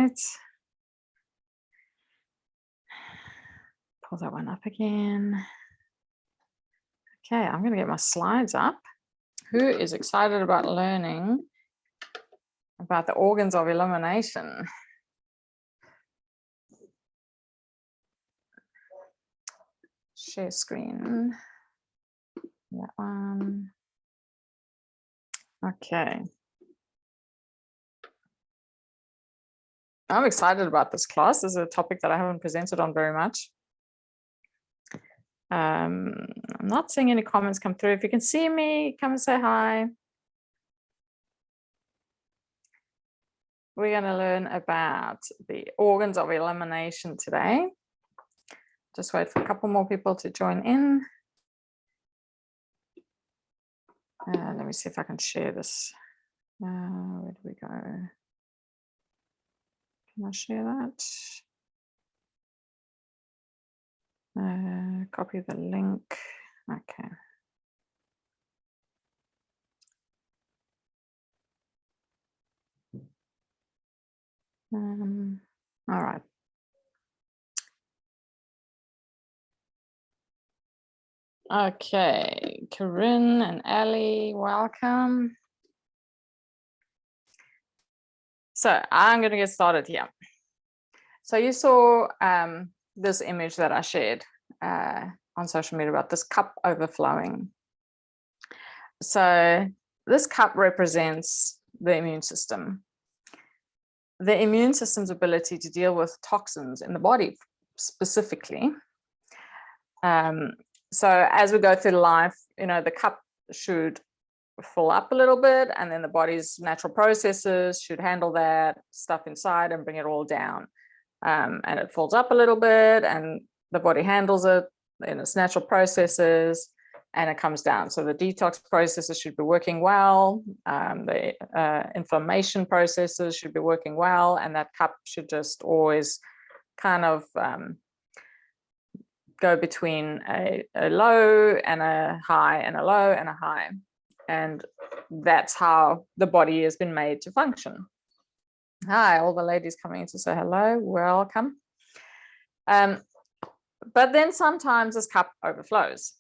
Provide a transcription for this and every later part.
right. Pull that one up again. Okay, I'm going to get my slides up. Who is excited about learning about the organs of elimination? Share screen. That one. Okay. I'm excited about this class. This is a topic that I haven't presented on very much. I'm not seeing any comments come through. If you can see me, come and say hi. We're going to learn about the organs of elimination today. Just wait for a couple more people to join in. Let me see if I can share this. Where do we go? Can I share that? Copy the link. Okay. All right. Okay, Corinne and Ali, welcome. So I'm going to get started here. So you saw this image that I shared on social media about this cup overflowing. So this cup represents the immune system. The immune system's ability to deal with toxins in the body specifically. So as we go through life, you know, the cup should fill up a little bit, and then the body's natural processes should handle that stuff inside and bring it all down. And it fills up a little bit, and the body handles it in its natural processes, and it comes down. So the detox processes should be working well. The inflammation processes should be working well, and that cup should just always kind of go between a low and a high and a low and a high. And that's how the body has been made to function. Hi, all the ladies coming in to say hello, welcome. But then sometimes this cup overflows.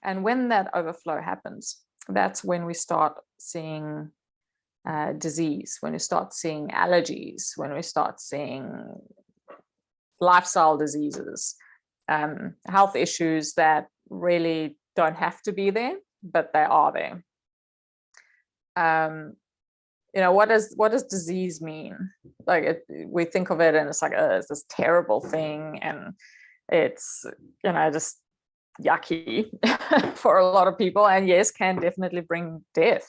And when that overflow happens, that's when we start seeing disease, when we start seeing allergies, when we start seeing lifestyle diseases, health issues that really don't have to be there, but they are there. You know, what does disease mean? Like we think of it and it's like, oh, it's this terrible thing, and it's, you know, just yucky for a lot of people, and yes, can definitely bring death.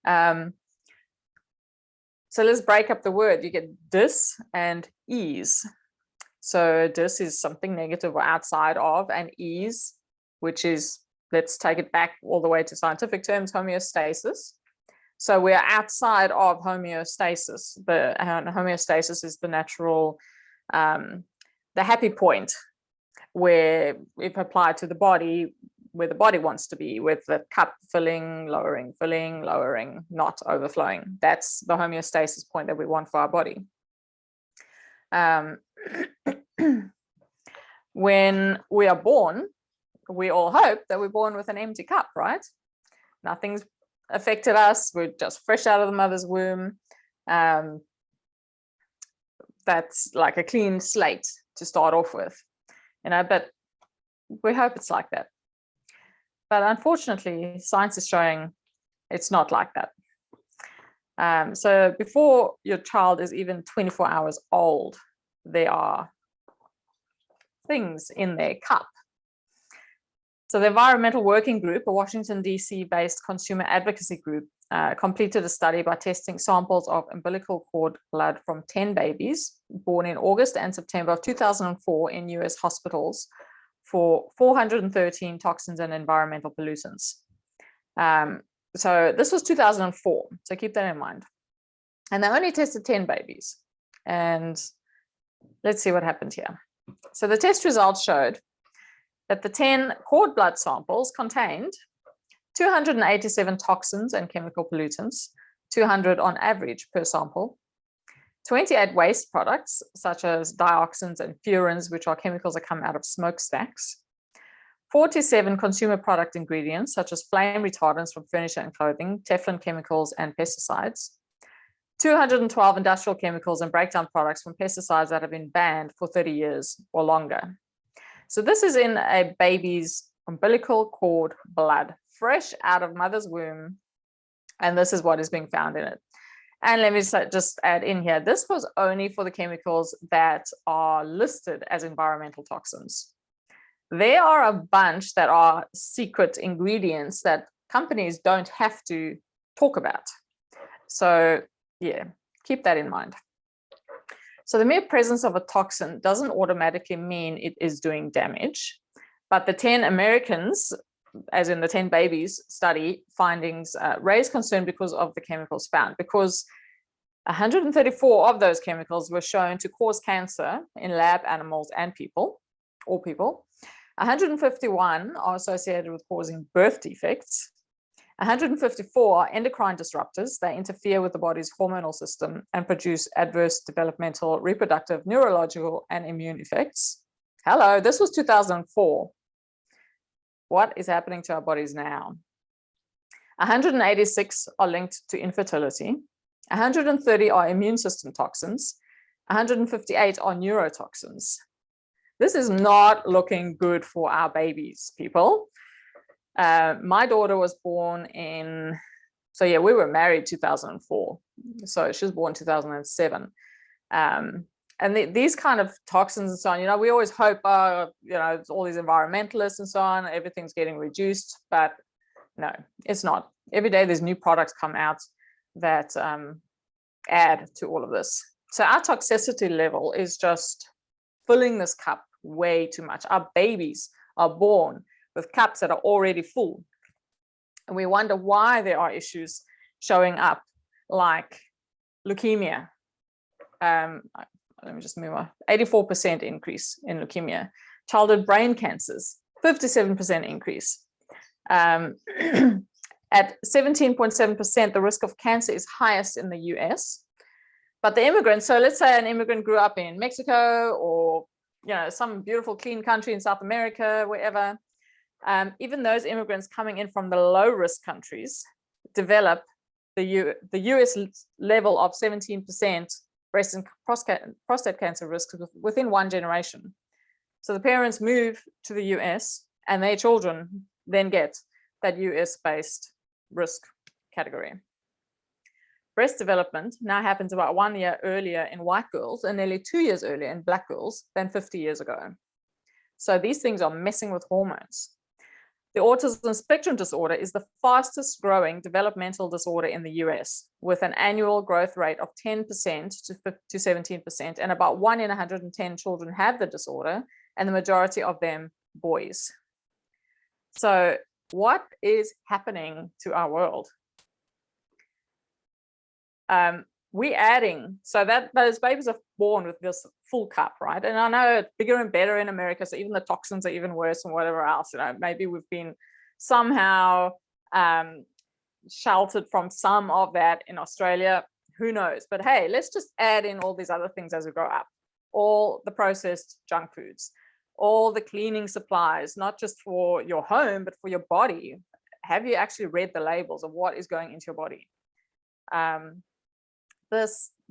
So let's break up the word. You get dis and ease. So dis is something negative or outside of, and ease, which is, let's take it back all the way to scientific terms, homeostasis. So we're outside of homeostasis. The homeostasis is the natural, the happy point where if applied to the body, where the body wants to be, with the cup filling, lowering, not overflowing. That's the homeostasis point that we want for our body. When we are born, we all hope that we're born with an empty cup, right? Nothing's affected us. We're just fresh out of the mother's womb. That's like a clean slate to start off with, you know, but we hope it's like that. But unfortunately, science is showing it's not like that. So before your child is even 24 hours old, there are things in their cup. So the Environmental Working Group, a Washington, D.C. based consumer advocacy group, completed a study by testing samples of umbilical cord blood from 10 babies born in August and September of 2004 in US hospitals for 413 toxins and environmental pollutants. So this was 2004, so keep that in mind. And they only tested 10 babies. And let's see what happened here. So the test results showed that the 10 cord blood samples contained 287 toxins and chemical pollutants, 200 on average per sample. 28 waste products, such as dioxins and furans, which are chemicals that come out of smokestacks. 47 consumer product ingredients, such as flame retardants from furniture and clothing, Teflon chemicals, and pesticides. 212 industrial chemicals and breakdown products from pesticides that have been banned for 30 years or longer. So this is in a baby's umbilical cord blood, fresh out of mother's womb, and this is what is being found in it. And let me just add in here, this was only for the chemicals that are listed as environmental toxins. There are a bunch that are secret ingredients that companies don't have to talk about. So yeah, keep that in mind. So the mere presence of a toxin doesn't automatically mean it is doing damage, but the 10 Americans, as in the 10 babies study findings, raised concern because of the chemicals found, because 134 of those chemicals were shown to cause cancer in lab animals and people, all people. 151 are associated with causing birth defects. 154 are endocrine disruptors. They interfere with the body's hormonal system and produce adverse developmental, reproductive, neurological, and immune effects. Hello, this was 2004. What is happening to our bodies now? 186 are linked to infertility. 130 are immune system toxins. 158 are neurotoxins. This is not looking good for our babies, people. My daughter was born in, so yeah, we were married 2004. So she was born 2007. And these kind of toxins and so on, you know, we always hope, you know, it's all these environmentalists and so on, everything's getting reduced, but no, it's not. Every day there's new products come out that add to all of this. So our toxicity level is just filling this cup way too much. Our babies are born with cups that are already full. And we wonder why there are issues showing up like leukemia. Let me just move on. 84% increase in leukemia. Childhood brain cancers, 57% increase. At 17.7%, the risk of cancer is highest in the US. But the immigrants, so let's say an immigrant grew up in Mexico or, you know, some beautiful clean country in South America, wherever, even those immigrants coming in from the low risk countries develop the US level of 17% breast and prostate cancer risk within one generation. So the parents move to the US and their children then get that US-based risk category. Breast development now happens about 1 year earlier in white girls and nearly 2 years earlier in black girls than 50 years ago. So these things are messing with hormones. The autism spectrum disorder is the fastest growing developmental disorder in the US, with an annual growth rate of 10% to 17%, and about 1 in 110 children have the disorder, and the majority of them boys. So what is happening to our world? We're adding, so that those babies are born with this full cup, right? And I know it's bigger and better in America, so even the toxins are even worse and whatever else. You know, maybe we've been somehow sheltered from some of that in Australia. Who knows? But hey, let's just add in all these other things as we grow up. All the processed junk foods, all the cleaning supplies, not just for your home, but for your body. Have you actually read the labels of what is going into your body?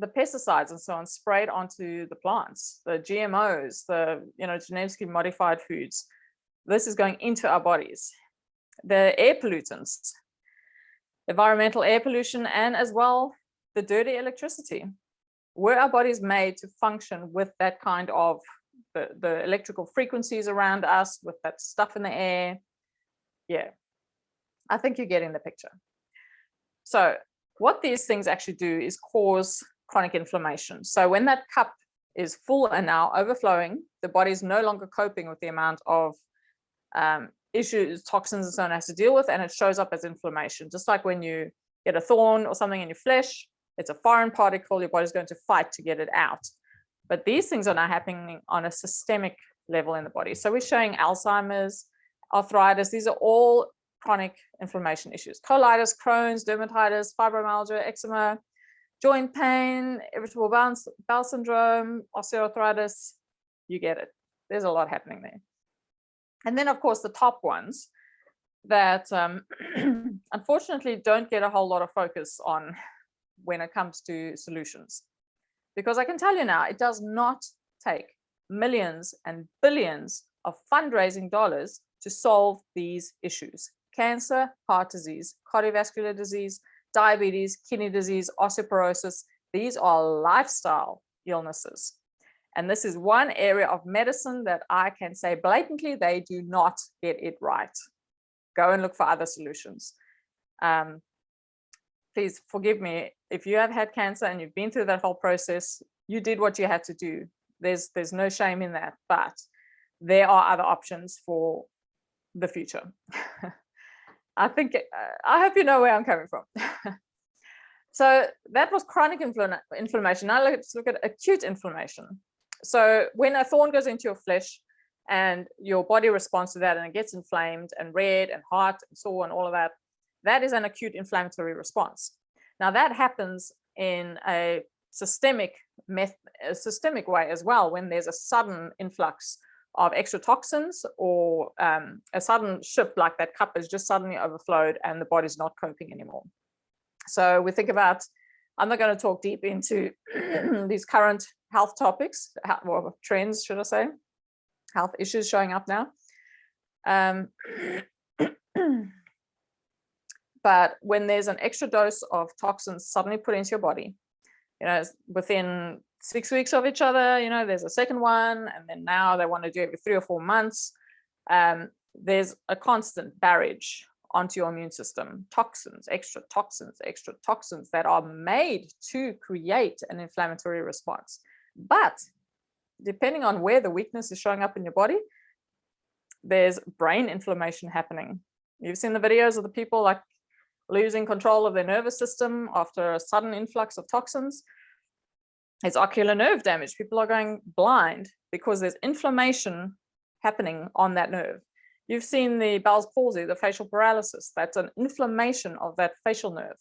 The pesticides and so on sprayed onto the plants, the GMOs, the genetically modified foods. This is going into our bodies. The air pollutants, environmental air pollution, and as well the dirty electricity. Were our bodies made to function with that kind of the electrical frequencies around us, with that stuff in the air? Yeah, I think you're getting the picture. So what these things actually do is cause chronic inflammation. So when that cup is full and now overflowing, the body is no longer coping with the amount of issues, toxins, and so on it has to deal with, and it shows up as inflammation. Just like when you get a thorn or something in your flesh, it's a foreign particle, your body's going to fight to get it out. But these things are now happening on a systemic level in the body. So we're showing Alzheimer's, arthritis. These are all chronic inflammation issues. Colitis, Crohn's, dermatitis, fibromyalgia, eczema, joint pain, irritable bowel syndrome, osteoarthritis, you get it. There's a lot happening there. And then, of course, the top ones that unfortunately don't get a whole lot of focus on when it comes to solutions. Because I can tell you now, it does not take millions and billions of fundraising dollars to solve these issues. Cancer, heart disease, cardiovascular disease, diabetes, kidney disease, osteoporosis. These are lifestyle illnesses. And this is one area of medicine that I can say blatantly, they do not get it right. Go and look for other solutions. Please forgive me if you have had cancer and you've been through that whole process. You did what you had to do. There's no shame in that, but there are other options for the future. I hope you know where I'm coming from. So that was chronic inflammation. Now let's look at acute inflammation. So when a thorn goes into your flesh and your body responds to that and it gets inflamed and red and hot and sore and all of that, that is an acute inflammatory response. Now that happens in a systemic way as well, when there's a sudden influx of extra toxins or a sudden shift, like that cup has just suddenly overflowed and the body's not coping anymore. So we think about, I'm not going to talk deep into these current health topics, or trends, should I say, health issues showing up now. But when there's an extra dose of toxins suddenly put into your body, within 6 weeks of each other, there's a second one, and then now they want to do it every 3 or 4 months. There's a constant barrage onto your immune system, extra toxins that are made to create an inflammatory response. But depending on where the weakness is showing up in your body, there's brain inflammation happening. You've seen the videos of the people like losing control of their nervous system after a sudden influx of toxins. It's ocular nerve damage. People are going blind because there's inflammation happening on that nerve. You've seen the Bell's palsy, the facial paralysis. That's an inflammation of that facial nerve.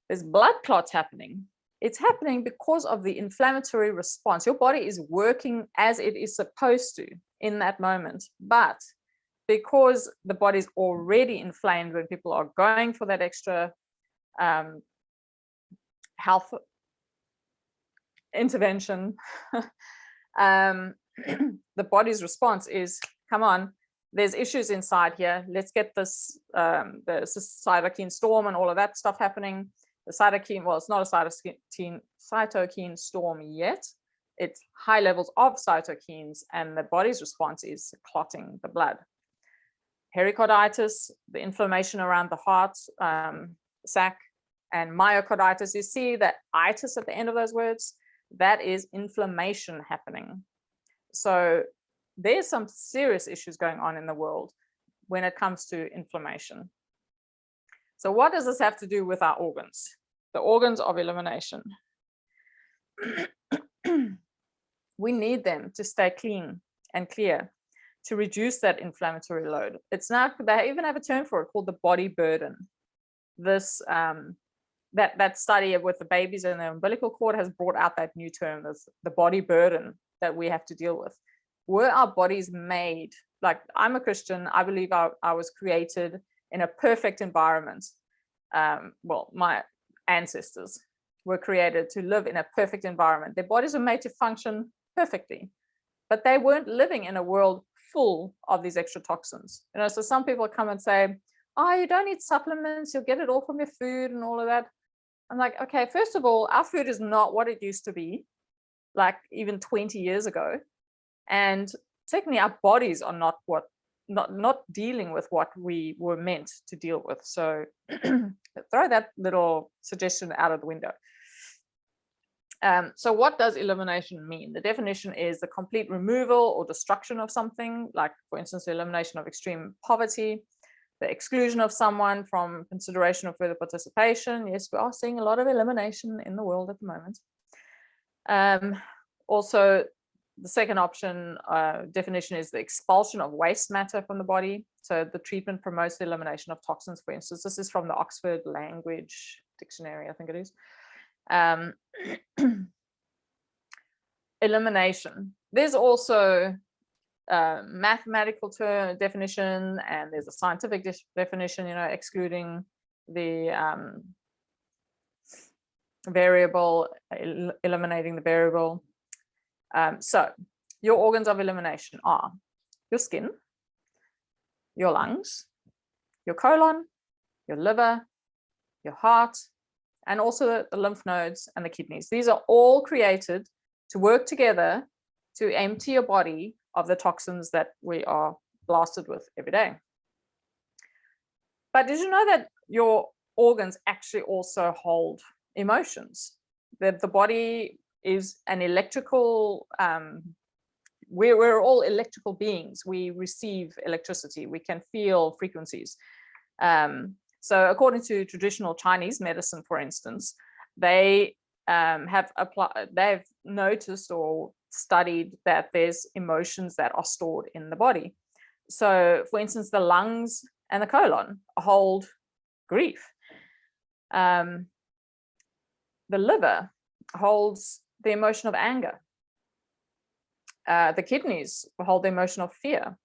There's blood clots happening. It's happening because of the inflammatory response. Your body is working as it is supposed to in that moment. But because the body's already inflamed when people are going for that extra health intervention, the body's response is, come on, there's issues inside here. Let's get this, the cytokine storm and all of that stuff happening. The cytokine, well, it's not a cytokine storm yet. It's high levels of cytokines, and the body's response is clotting the blood. Pericarditis, the inflammation around the heart sac, and myocarditis. You see that itis at the end of those words? That is inflammation happening. So there's some serious issues going on in the world when it comes to inflammation. So what does this have to do with our organs? The organs of elimination. We need them to stay clean and clear to reduce that inflammatory load. It's now, they even have a term for it called the body burden. This that study with the babies in the umbilical cord has brought out that new term, the body burden that we have to deal with. Were our bodies made, like, I'm a Christian, I believe I was created in a perfect environment. Well, my ancestors were created to live in a perfect environment. Their bodies were made to function perfectly, but they weren't living in a world full of these extra toxins. So some people come and say, oh, you don't need supplements, you'll get it all from your food and all of that. I'm like, okay, first of all, our food is not what it used to be, like even 20 years ago. And secondly, our bodies are not dealing with what we were meant to deal with. So throw that little suggestion out of the window. So what does elimination mean? The definition is the complete removal or destruction of something, like, for instance, the elimination of extreme poverty, the exclusion of someone from consideration of further participation. Yes, we are seeing a lot of elimination in the world at the moment. Also, the second option definition is the expulsion of waste matter from the body. So the treatment promotes the elimination of toxins, for instance. This is from the Oxford Language Dictionary, I think it is. Um, elimination. There's also a mathematical definition, and there's a scientific definition, excluding the variable, eliminating the variable. So your organs of elimination are your skin, your lungs, your colon, your liver, your heart, and also the lymph nodes and the kidneys. These are all created to work together to empty your body of the toxins that we are blasted with every day. But did you know that your organs actually also hold emotions? That the body is an electrical, we're all electrical beings. We receive electricity. We can feel frequencies. So according to traditional Chinese medicine, for instance, they've noticed or studied that there's emotions that are stored in the body. So for instance, the lungs and the colon hold grief. The liver holds the emotion of anger. The kidneys hold the emotion of fear.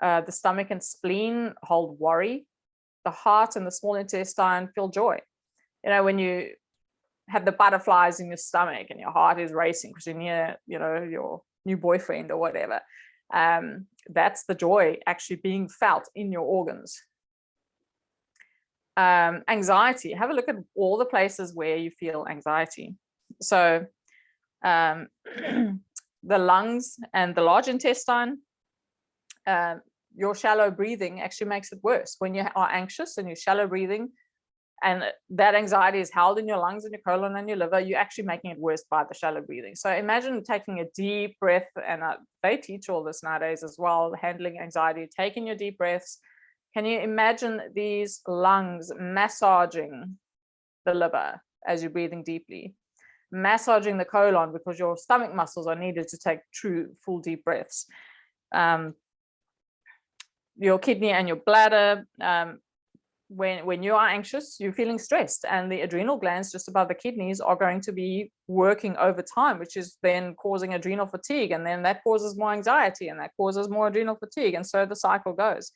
The stomach and spleen hold worry. The heart and the small intestine feel joy. When you have the butterflies in your stomach and your heart is racing because you're near, your new boyfriend or whatever, that's the joy actually being felt in your organs. Anxiety. Have a look at all the places where you feel anxiety. So the lungs and the large intestine, your shallow breathing actually makes it worse. When you are anxious and you're shallow breathing, and that anxiety is held in your lungs and your colon and your liver, you're actually making it worse by the shallow breathing. So imagine taking a deep breath, and they teach all this nowadays as well, handling anxiety, taking your deep breaths. Can you imagine these lungs massaging the liver as you're breathing deeply, massaging the colon because your stomach muscles are needed to take true, full deep breaths. Your kidney and your bladder, when you are anxious, you're feeling stressed, and the adrenal glands just above the kidneys are going to be working overtime, which is then causing adrenal fatigue, and then that causes more anxiety, and that causes more adrenal fatigue, and so the cycle goes.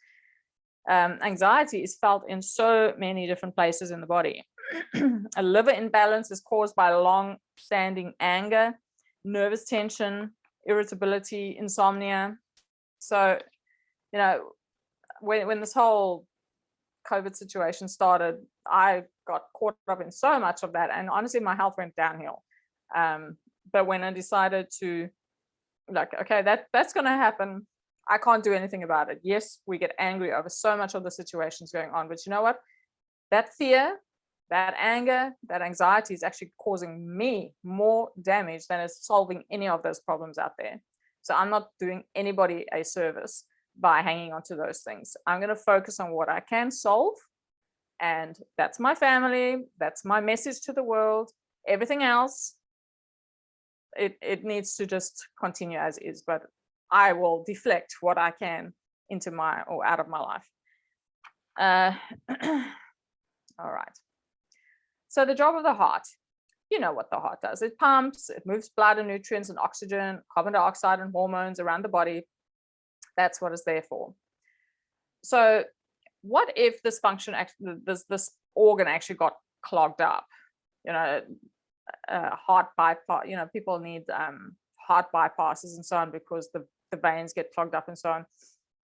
Anxiety is felt in so many different places in the body. A liver imbalance is caused by long-standing anger, nervous tension, irritability, insomnia. So, when this whole COVID situation started, I got caught up in so much of that, and honestly, my health went downhill. But when I decided to, okay, that's going to happen, I can't do anything about it. Yes, we get angry over so much of the situations going on, but you know what? That fear, that anger, that anxiety is actually causing me more damage than it's solving any of those problems out there. So I'm not doing anybody a service by hanging on to those things. I'm going to focus on what I can solve, and that's my family. That's my message to the world. Everything else, it needs to just continue as is, but I will deflect what I can into my or out of my life. All right. So the job of the heart, you know what the heart does. It pumps, it moves blood and nutrients and oxygen, carbon dioxide and hormones around the body. That's what it's there for. So what if this function, this organ actually got clogged up? Heart bypass, people need heart bypasses and so on because the veins get clogged up and so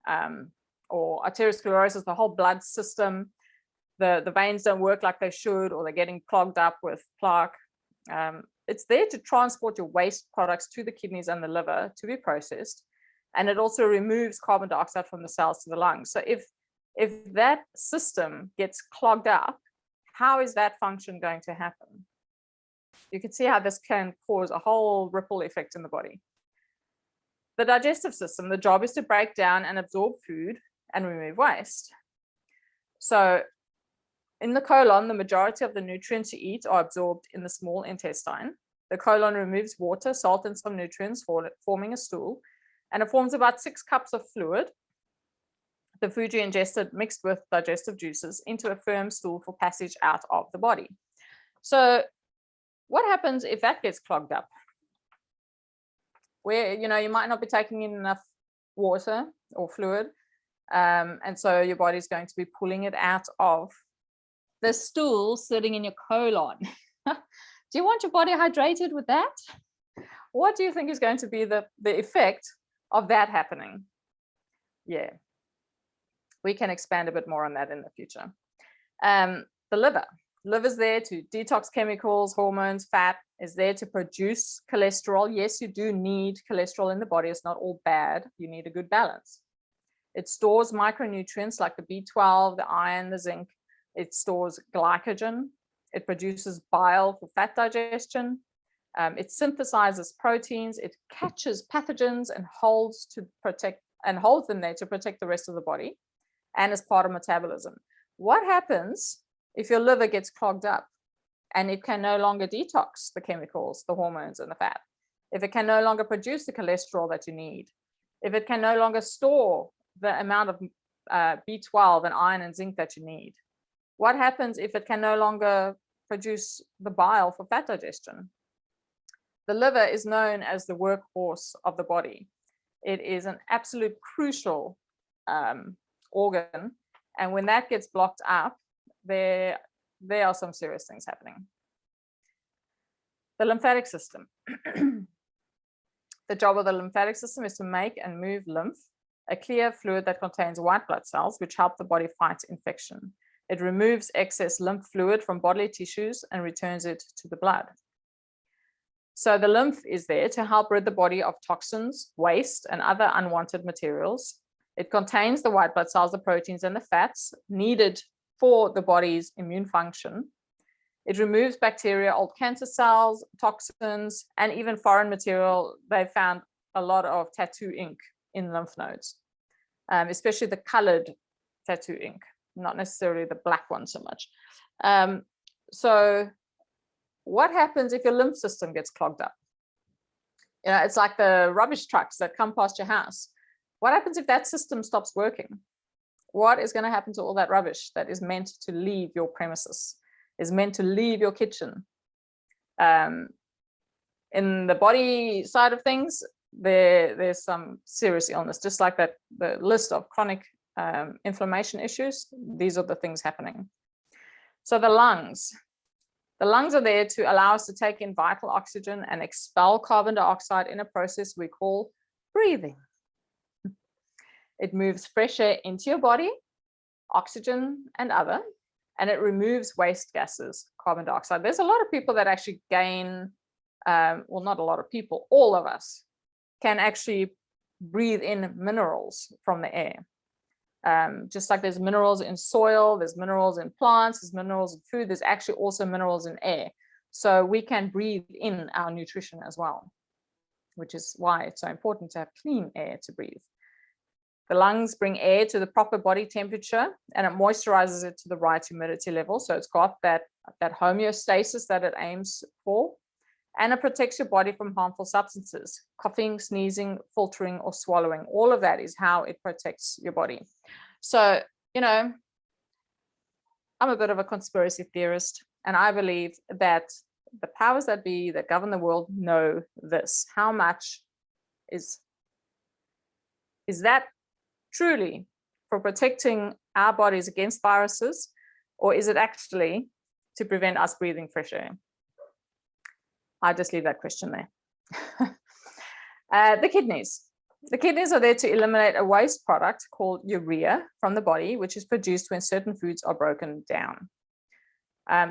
on. Or arteriosclerosis, the whole blood system, the veins don't work like they should, or they're getting clogged up with plaque. It's there to transport your waste products to the kidneys and the liver to be processed. And it also removes carbon dioxide from the cells to the lungs. So if that system gets clogged up, how is that function going to happen? You can see how this can cause a whole ripple effect in the body. The digestive system, the job is to break down and absorb food and remove waste. So in the colon, the majority of the nutrients you eat are absorbed in the small intestine. The colon removes water, salt, and some nutrients, forming a stool, and it forms about 6 cups of fluid, the food you ingested mixed with digestive juices, into a firm stool for passage out of the body. So what happens if that gets clogged up? Where, you might not be taking in enough water or fluid. And so your body's going to be pulling it out of the stool sitting in your colon. Do you want your body hydrated with that? What do you think is going to be the effect of that happening? Yeah, we can expand a bit more on that in the future. The liver. Liver's there to detox chemicals, hormones, fat, is there to produce cholesterol. Yes, you do need cholesterol in the body. It's not all bad. You need a good balance. It stores micronutrients like the B12, the iron, the zinc. It stores glycogen. It produces bile for fat digestion. It synthesizes proteins. It catches pathogens and holds them there to protect the rest of the body, and as part of metabolism. What happens if your liver gets clogged up and it can no longer detox the chemicals, the hormones, and the fat? If it can no longer produce the cholesterol that you need, if it can no longer store the amount of B12 and iron and zinc that you need, what happens if it can no longer produce the bile for fat digestion? The liver is known as the workhorse of the body. It is an absolute crucial organ, and when that gets blocked up, there are some serious things happening. The lymphatic system. The job of the lymphatic system is to make and move lymph, a clear fluid that contains white blood cells, which help the body fight infection. It removes excess lymph fluid from bodily tissues and returns it to the blood. So the lymph is there to help rid the body of toxins, waste, and other unwanted materials. It contains the white blood cells, the proteins, and the fats needed for the body's immune function. It removes bacteria, old cancer cells, toxins, and even foreign material. They found a lot of tattoo ink in lymph nodes, especially the colored tattoo ink, not necessarily the black one so much. So what happens if your lymph system gets clogged up? It's like the rubbish trucks that come past your house. What happens if that system stops working? What is going to happen to all that rubbish that is meant to leave your premises, is meant to leave your kitchen? In the body side of things, there's some serious illness, just like that, the list of chronic inflammation issues. These are the things happening. So the lungs. The lungs are there to allow us to take in vital oxygen and expel carbon dioxide in a process we call breathing. It moves fresh air into your body, oxygen and other, and it removes waste gases, carbon dioxide. There's a lot of people that actually gain, well, not a lot of people, all of us can actually breathe in minerals from the air. Just like there's minerals in soil, there's minerals in plants, there's minerals in food, there's actually also minerals in air. So we can breathe in our nutrition as well, which is why it's so important to have clean air to breathe. The lungs bring air to the proper body temperature, and it moisturizes it to the right humidity level. So it's got that homeostasis that it aims for, and it protects your body from harmful substances, coughing, sneezing, filtering, or swallowing. All of that is how it protects your body. So, I'm a bit of a conspiracy theorist, and I believe that the powers that be that govern the world know this. How much is that truly for protecting our bodies against viruses, or is it actually to prevent us breathing fresh air? I just leave that question there. The kidneys. The kidneys are there to eliminate a waste product called urea from the body, which is produced when certain foods are broken down.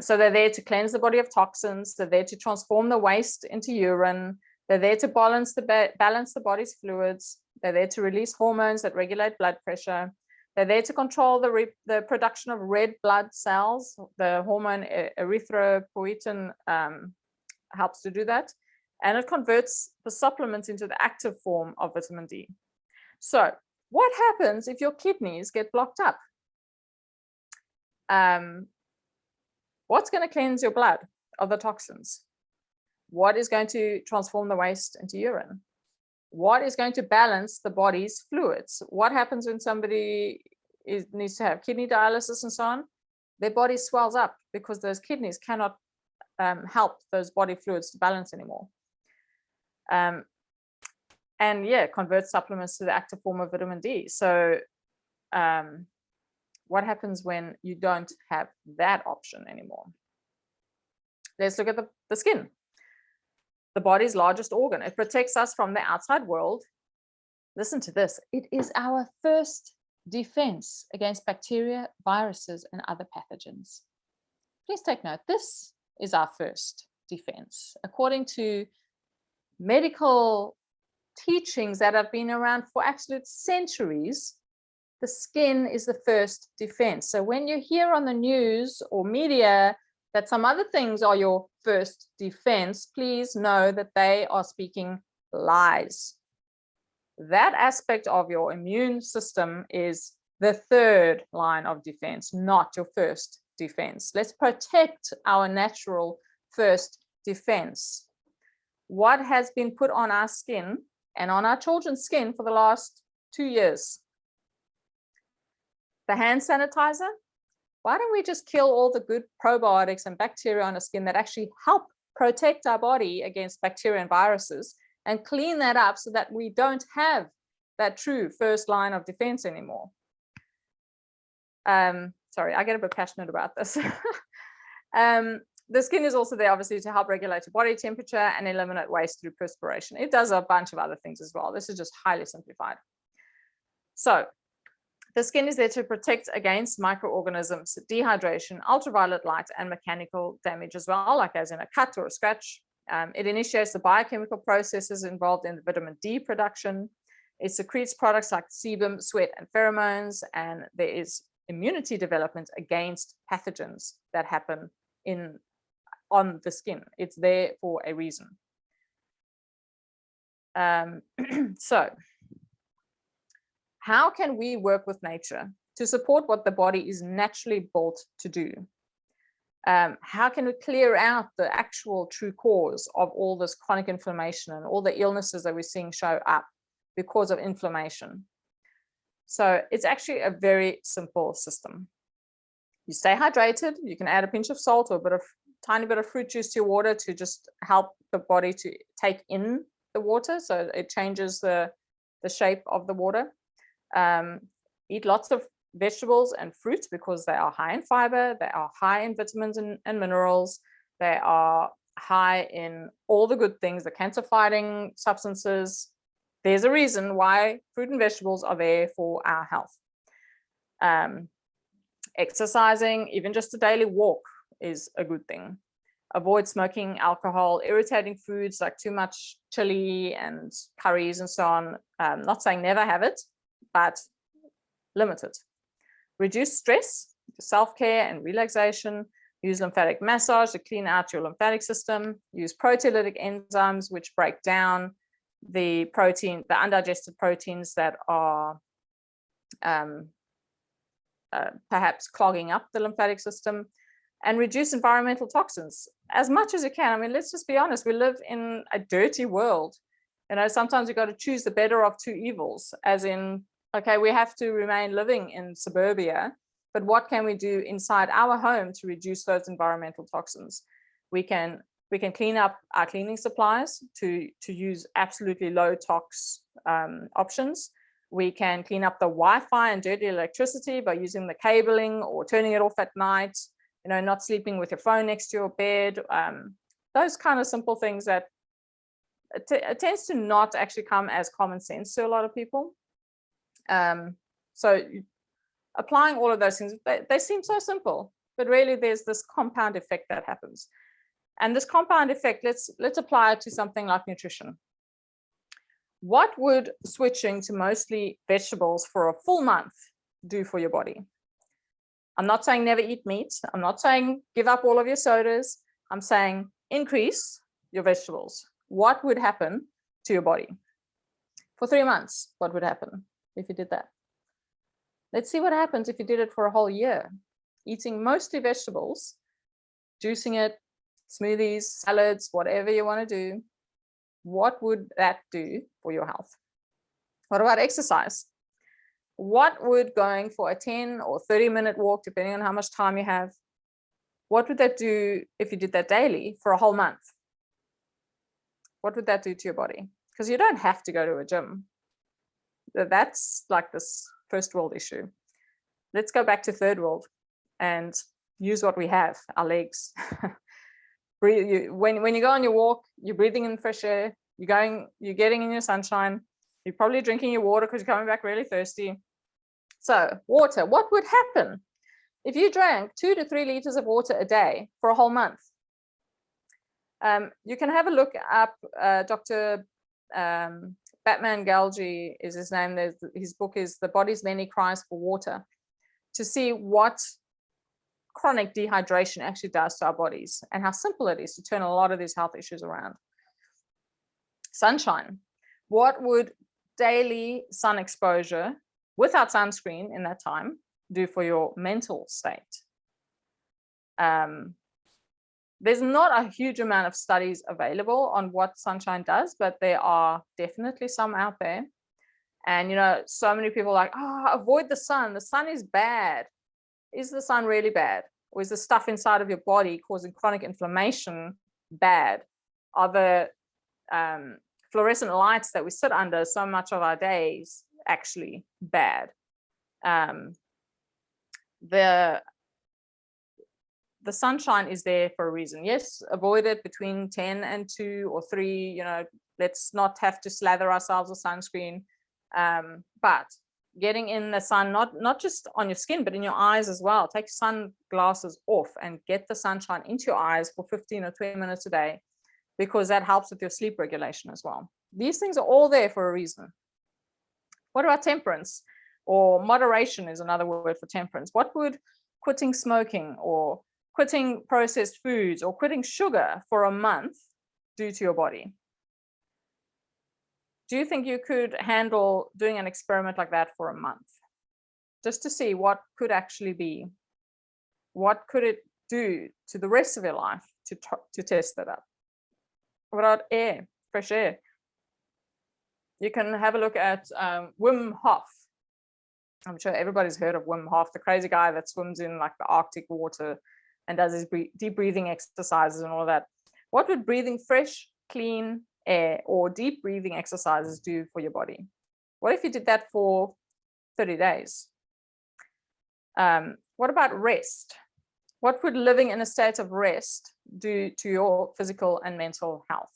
So they're there to cleanse the body of toxins. They're there to transform the waste into urine. They're there to balance the body's fluids. They're there to release hormones that regulate blood pressure. They're there to control the production of red blood cells. The hormone erythropoietin helps to do that. And it converts the supplements into the active form of vitamin D. So what happens if your kidneys get blocked up? What's going to cleanse your blood of the toxins? What is going to transform the waste into urine? What is going to balance the body's fluids? What happens when somebody needs to have kidney dialysis and so on? Their body swells up because those kidneys cannot help those body fluids to balance anymore. And yeah, convert supplements to the active form of vitamin D. So what happens when you don't have that option anymore? Let's look at the skin. The body's largest organ. It protects us from the outside world. Listen to this. It is our first defense against bacteria, viruses, and other pathogens. Please take note. This is our first defense. According to medical teachings that have been around for absolute centuries, the skin is the first defense. So when you hear on the news or media that some other things are your first defense, please know that they are speaking lies. That aspect of your immune system is the third line of defense, not your first defense. Let's protect our natural first defense. What has been put on our skin and on our children's skin for the last 2 years? The hand sanitizer. Why don't we just kill all the good probiotics and bacteria on the skin that actually help protect our body against bacteria and viruses, and clean that up so that we don't have that true first line of defense anymore? Sorry, I get a bit passionate about this. The skin is also there, obviously, to help regulate your body temperature and eliminate waste through perspiration. It does a bunch of other things as well. This is just highly simplified. So the skin is there to protect against microorganisms, dehydration, ultraviolet light, and mechanical damage as well, like as in a cut or a scratch. It initiates the biochemical processes involved in the vitamin D production. It secretes products like sebum, sweat, and pheromones, and there is immunity development against pathogens that happen on the skin. It's there for a reason. So how can we work with nature to support what the body is naturally built to do? How can we clear out the actual true cause of all this chronic inflammation and all the illnesses that we're seeing show up because of inflammation? So it's actually a very simple system. You stay hydrated. You can add a pinch of salt or tiny bit of fruit juice to your water to just help the body to take in the water, so it changes the shape of the water. Eat lots of vegetables and fruits because they are high in fiber, they are high in vitamins and minerals, they are high in all the good things, the cancer-fighting substances. There's a reason why fruit and vegetables are there for our health. Exercising, even just a daily walk, is a good thing. Avoid smoking, alcohol, irritating foods like too much chili and curries and so on. Not saying never have it, but limit it. Reduce stress, self-care and relaxation. Use lymphatic massage to clean out your lymphatic system. Use proteolytic enzymes, which break down the undigested proteins that are perhaps clogging up the lymphatic system. And reduce environmental toxins as much as you can. I mean, let's just be honest. We live in a dirty world. You know, sometimes you've got to choose the better of two evils, as in, okay, we have to remain living in suburbia, but what can we do inside our home to reduce those environmental toxins? We can clean up our cleaning supplies to use absolutely low tox options. We can clean up the Wi-Fi and dirty electricity by using the cabling or turning it off at night. You know, not sleeping with your phone next to your bed. Those kind of simple things that it tends to not actually come as common sense to a lot of people. So applying all of those things, they seem so simple, but really there's this compound effect that happens. And this compound effect, let's apply it to something like nutrition. What would switching to mostly vegetables for a full month do for your body? I'm not saying never eat meat. I'm not saying give up all of your sodas. I'm saying increase your vegetables. What would happen to your body? For 3 months, what would happen if you did that? Let's see what happens if you did it for a whole year. Eating mostly vegetables, juicing it, smoothies, salads, whatever you want to do. What would that do for your health? What about exercise? What would going for a 10 or 30-minute walk, depending on how much time you have, What would that do if you did that daily for a whole month? What would that do to your body? Because you don't have to go to a gym. That's like this first world issue. Let's go back to third world and use what we have, our legs. When you go on your walk, you're breathing in fresh air, you're getting in your sunshine, you're probably drinking your water because you're coming back really thirsty. So water, what would happen if you drank 2 to 3 liters of water a day for a whole month? You can have a look up Dr. Batman Galgi is his name. His book is The Body's Many Cries for Water, to see what chronic dehydration actually does to our bodies and how simple it is to turn a lot of these health issues around. Sunshine. What would daily sun exposure without sunscreen in that time do for your mental state? There's not a huge amount of studies available on what sunshine does, but there are definitely some out there. And, you know, so many people are like, oh, avoid the sun. The sun is bad. Is the sun really bad? Or is the stuff inside of your body causing chronic inflammation bad? Are the fluorescent lights that we sit under so much of our days actually bad? The sunshine is there for a reason. Yes, avoid it between 10 and 2 or 3. You know, let's not have to slather ourselves with sunscreen. But getting in the sun, not just on your skin, but in your eyes as well. Take sunglasses off and get the sunshine into your eyes for 15 or 20 minutes a day, because that helps with your sleep regulation as well. These things are all there for a reason. What about temperance? Or moderation is another word for temperance. What would quitting smoking or quitting processed foods or quitting sugar for a month do to your body? Do you think you could handle doing an experiment like that for a month? Just to see what could actually be, what could it do to the rest of your life to test that up? What about air, fresh air? You can have a look at Wim Hof. I'm sure everybody's heard of Wim Hof, the crazy guy that swims in like the Arctic water and does his deep breathing exercises and all of that. What would breathing fresh, clean air or deep breathing exercises do for your body? What if you did that for 30 days? What about rest? What would living in a state of rest do to your physical and mental health?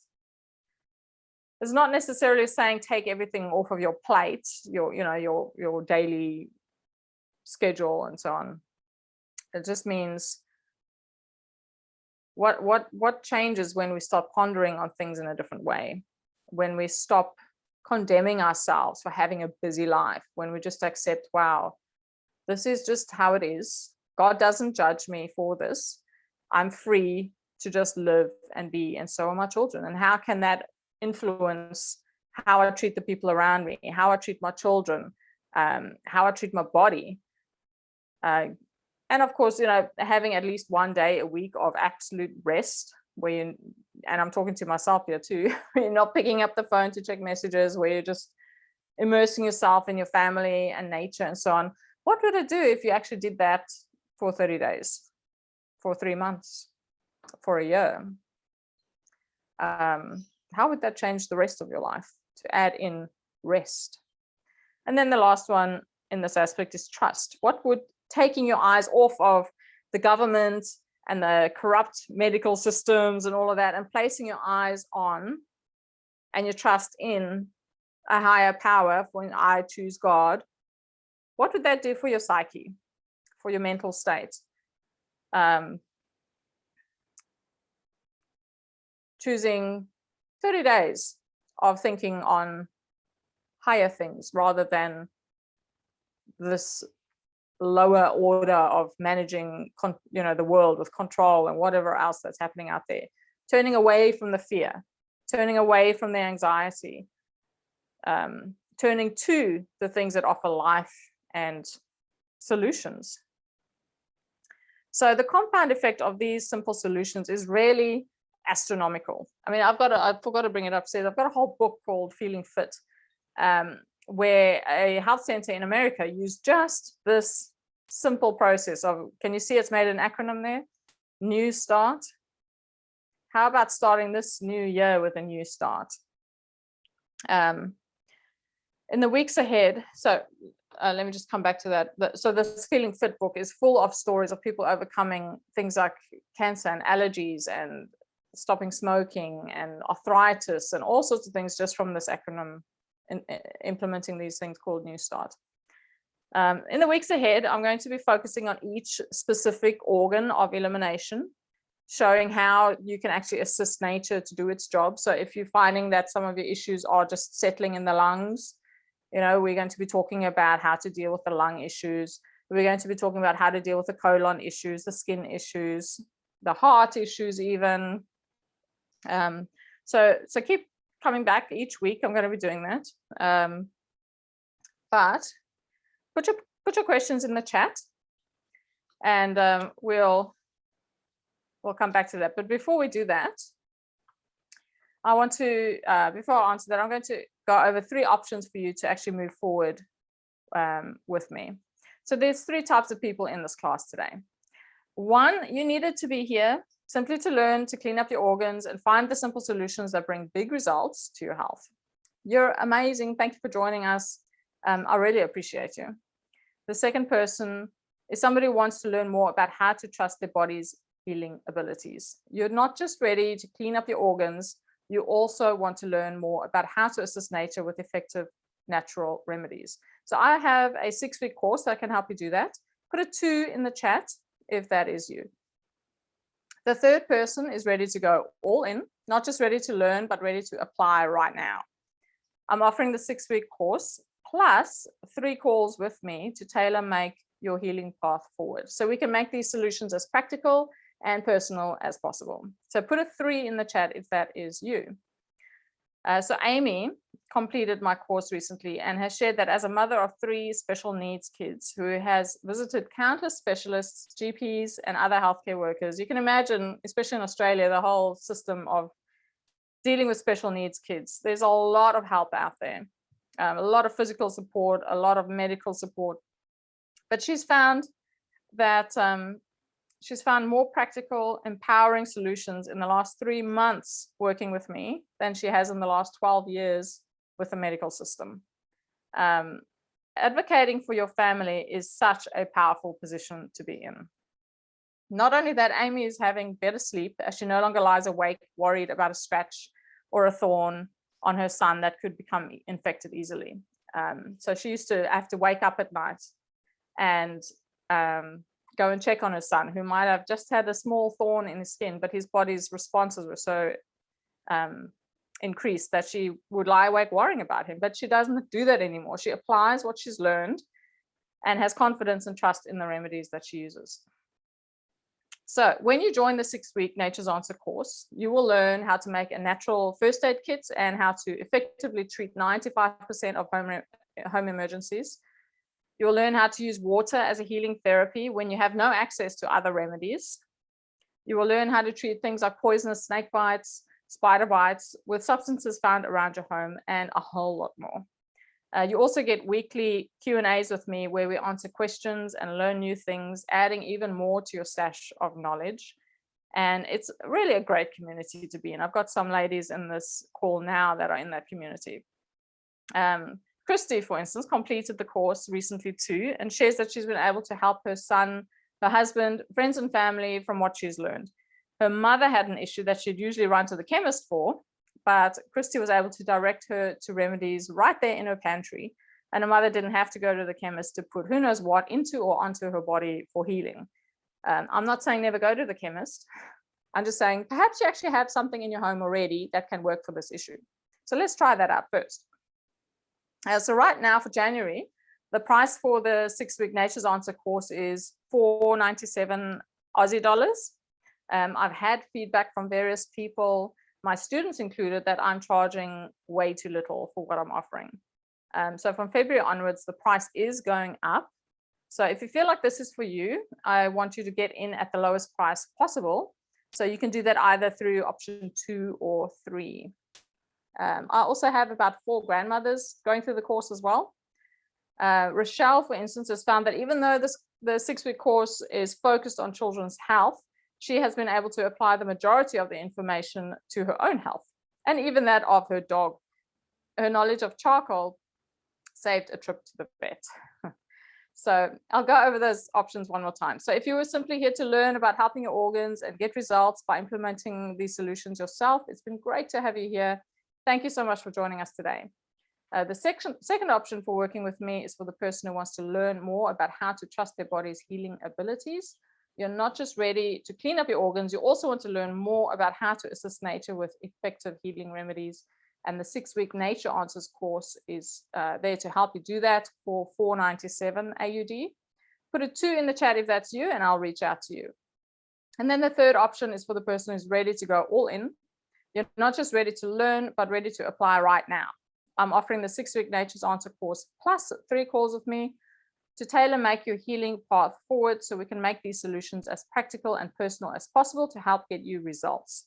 It's not necessarily saying take everything off of your plate, your daily schedule and so on. It just means what changes when we start pondering on things in a different way, when we stop condemning ourselves for having a busy life, when we just accept, wow, this is just how it is. God doesn't judge me for this. I'm free to just live and be, and so are my children. And how can that influence how I treat the people around me, how I treat my children, how I treat my body? And of course, having at least one day a week of absolute rest where and I'm talking to myself here too, you're not picking up the phone to check messages, where you're just immersing yourself in your family and nature and so on. What would it do if you actually did that for 30 days, for 3 months, for a year? How would that change the rest of your life, to add in rest? And then the last one in this aspect is trust. What would taking your eyes off of the government and the corrupt medical systems and all of that, and placing your eyes on and your trust in a higher power, when I choose God, what would that do for your psyche, for your mental state? Choosing 30 days of thinking on higher things rather than this lower order of managing the world with control and whatever else that's happening out there. Turning away from the fear, turning away from the anxiety, turning to the things that offer life and solutions. So the compound effect of these simple solutions is really astronomical. I mean, I forgot to bring it upstairs. I've got a whole book called Feeling Fit, where a health center in America used just this simple process of, can you see it's made an acronym there? new start. How about starting this new year with a new start? In the weeks ahead, so let me just come back to that. So this Feeling Fit book is full of stories of people overcoming things like cancer and allergies and stopping smoking and arthritis and all sorts of things just from this acronym, implementing these things called New Start. In the weeks ahead, I'm going to be focusing on each specific organ of elimination, showing how you can actually assist nature to do its job. So if you're finding that some of your issues are just settling in the lungs, we're going to be talking about how to deal with the lung issues. We're going to be talking about how to deal with the colon issues, the skin issues, the heart issues even. So keep coming back each week. I'm going to be doing that. But put your questions in the chat, and we'll come back to that. But before we do that, I want to, before I answer that, I'm going to go over 3 options for you to actually move forward with me. So there's 3 types of people in this class today. 1, you needed to be here simply to learn to clean up your organs and find the simple solutions that bring big results to your health. You're amazing. Thank you for joining us. I really appreciate you. The second person is somebody who wants to learn more about how to trust their body's healing abilities. You're not just ready to clean up your organs, you also want to learn more about how to assist nature with effective natural remedies. So I have a 6-week course that can help you do that. Put a 2 in the chat if that is you. The third person is ready to go all in, not just ready to learn, but ready to apply right now. I'm offering the 6-week course plus 3 calls with me to tailor make your healing path forward. So we can make these solutions as practical and personal as possible. So put a 3 in the chat if that is you. So Amy completed my course recently and has shared that as a mother of 3 special needs kids who has visited countless specialists, GPs, and other healthcare workers. You can imagine, especially in Australia, the whole system of dealing with special needs kids. There's a lot of help out there, a lot of physical support, a lot of medical support. But she's found that she's found more practical, empowering solutions in the last 3 months working with me than she has in the last 12 years with the medical system. Advocating for your family is such a powerful position to be in. Not only that, Amy is having better sleep as she no longer lies awake worried about a scratch or a thorn on her son that could become infected easily. So she used to have to wake up at night and go and check on her son, who might have just had a small thorn in his skin, but his body's responses were so increased that she would lie awake worrying about him. But she doesn't do that anymore. She applies what she's learned and has confidence and trust in the remedies that she uses. So when you join the 6-week Nature's Answer course, you will learn how to make a natural first aid kit and how to effectively treat 95% of home emergencies. You'll learn how to use water as a healing therapy when you have no access to other remedies. You will learn how to treat things like poisonous snake bites, spider bites with substances found around your home, and a whole lot more. You also get weekly Q&As with me where we answer questions and learn new things, adding even more to your stash of knowledge. And it's really a great community to be in. I've got some ladies in this call now that are in that community. Christy, for instance, completed the course recently too, and shares that she's been able to help her son, her husband, friends and family from what she's learned. Her mother had an issue that she'd usually run to the chemist for, but Christy was able to direct her to remedies right there in her pantry. And her mother didn't have to go to the chemist to put who knows what into or onto her body for healing. I'm not saying never go to the chemist. I'm just saying perhaps you actually have something in your home already that can work for this issue. So let's try that out first. So right now for January, the price for the 6-week Nature's Answer course is $497 Aussie dollars. I've had feedback from various people, my students included, that I'm charging way too little for what I'm offering. So from February onwards, the price is going up. So if you feel like this is for you, I want you to get in at the lowest price possible. So you can do that either through option 2 or 3. I also have about 4 grandmothers going through the course as well. Rochelle, for instance, has found that even though the 6-week course is focused on children's health, she has been able to apply the majority of the information to her own health, and even that of her dog. Her knowledge of charcoal saved a trip to the vet. So I'll go over those options one more time. So if you were simply here to learn about helping your organs and get results by implementing these solutions yourself, it's been great to have you here. Thank you so much for joining us today. The second option for working with me is for the person who wants to learn more about how to trust their body's healing abilities. You're not just ready to clean up your organs, you also want to learn more about how to assist nature with effective healing remedies. And the 6-week Nature Answers course is there to help you do that for $497 AUD. Put a 2 in the chat if that's you, and I'll reach out to you. And then the third option is for the person who's ready to go all in. You're not just ready to learn, but ready to apply right now. I'm offering the 6-week Nature's Answer course plus 3 calls with me to tailor make your healing path forward so we can make these solutions as practical and personal as possible to help get you results.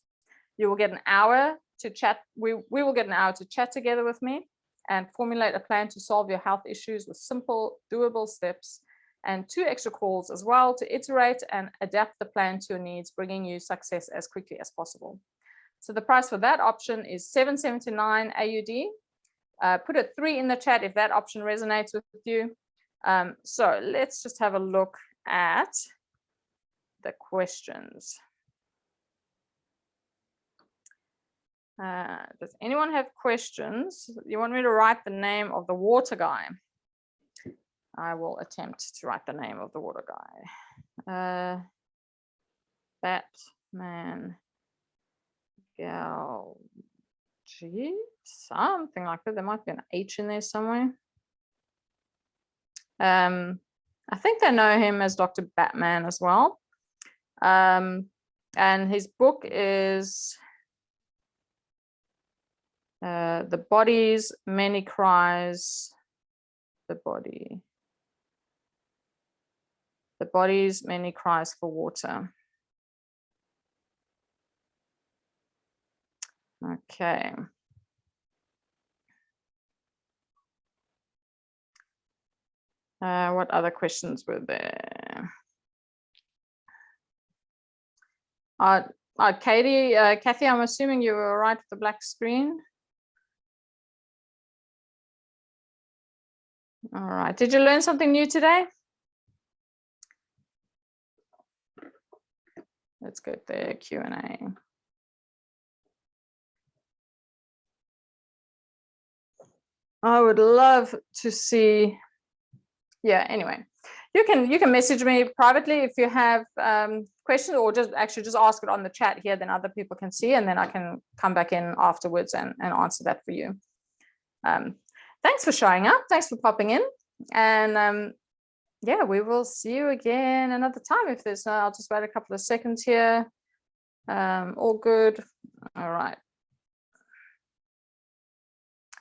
You will get an hour to chat. We will get an hour to chat together with me and formulate a plan to solve your health issues with simple, doable steps, and 2 extra calls as well to iterate and adapt the plan to your needs, bringing you success as quickly as possible. So the price for that option is $779 AUD. Put a 3 in the chat if that option resonates with you. So let's just have a look at the questions. Does anyone have questions? You want me to write the name of the water guy? I will attempt to write the name of the water guy. Batman Gal G, something like that. There might be an H in there somewhere. I think they know him as Dr. Batman as well. And his book is The Body's Many Cries. The Body's Many Cries for Water. Okay. What other questions were there? Kathy, I'm assuming you were all right with the black screen. All right. Did you learn something new today? Let's go there, Q&A. I would love to see. Yeah, anyway, you can message me privately if you have questions, or just ask it on the chat here, then other people can see, and then I can come back in afterwards and answer that for you. Thanks for showing up. Thanks for popping in. And yeah, we will see you again another time. If there's no, I'll just wait a couple of seconds here. All good. All right.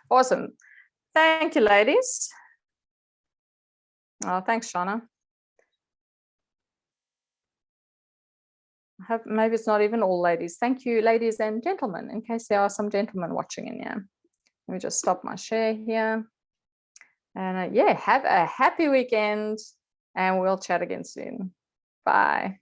Awesome. Thank you, ladies. Oh, thanks, Shauna. Maybe it's not even all ladies. Thank you, ladies and gentlemen, in case there are some gentlemen watching in here. Let me just stop my share here. And yeah, have a happy weekend, and we'll chat again soon. Bye.